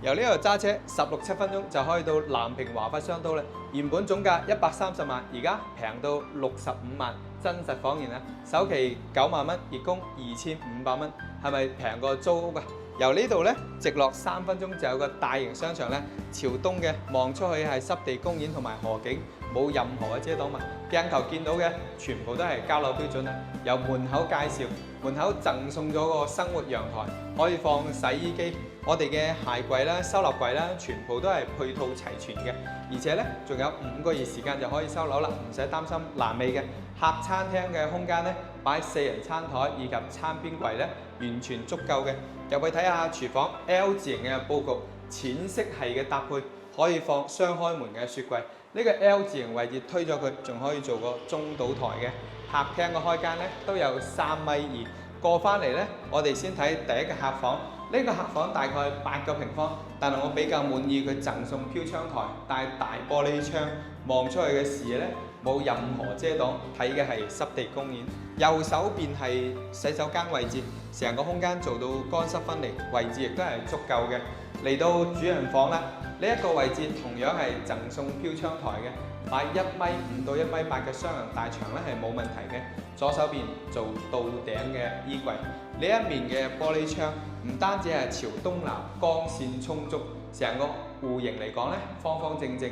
由呢度揸車16、17分鐘就可以到南屏華發商都啦。原本總價130萬，而家平到65萬，真實房源啊！首期9萬蚊，月供2500蚊，係咪平過租屋啊？由呢度咧直落3分鐘就有個大型商場咧，朝東嘅望出去係濕地公園同埋河景，冇任何嘅遮擋物。鏡頭見到嘅全部都係交樓標準啊！由門口介紹，門口贈送咗個生活陽台，可以放洗衣機。我哋嘅鞋櫃啦、收納櫃啦，全部都係配套齊全嘅，而且咧仲有5個月時間就可以收樓啦，唔使擔心爛尾嘅。客餐廳嘅空間咧，擺4人餐台以及餐邊櫃咧，完全足夠嘅。入去睇下廚房 L 字形嘅佈局，淺色系嘅搭配，可以放雙開門嘅雪櫃。呢個 L 字形位置推咗佢，仲可以做個中島台嘅。客廳嘅開間咧都有3.2米。過翻嚟咧，我哋先睇第一個客房。呢個客房大概8個平方，但係我比較滿意佢贈送飄窗台，帶大玻璃窗，望出去嘅視野咧冇任何遮擋，睇嘅係濕地公園。右手邊係洗手間位置，成個空間做到乾濕分離，位置亦都係足夠嘅。嚟到主人房啦，呢一個位置同樣係贈送飄窗台嘅，擺1.5米到1.8米嘅雙人大牆咧係冇問題嘅。左手邊做到頂嘅衣櫃，呢一面嘅玻璃窗唔單止係朝東南，光線充足，成個戶型嚟講咧方方正正，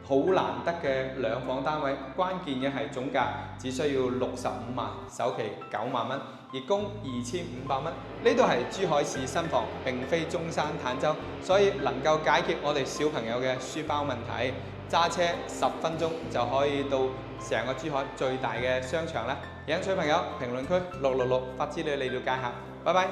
好難得嘅2房單位。關鍵嘅係總價只需要65萬，首期9萬蚊，月供2500蚊。呢度係珠海市新房，並非中山坦洲，所以能夠解決我哋小朋友嘅書包問題。揸車10分鐘就可以到成個珠海最大嘅商場啦！有興趣朋友評論區666發資料嚟了解下，拜拜。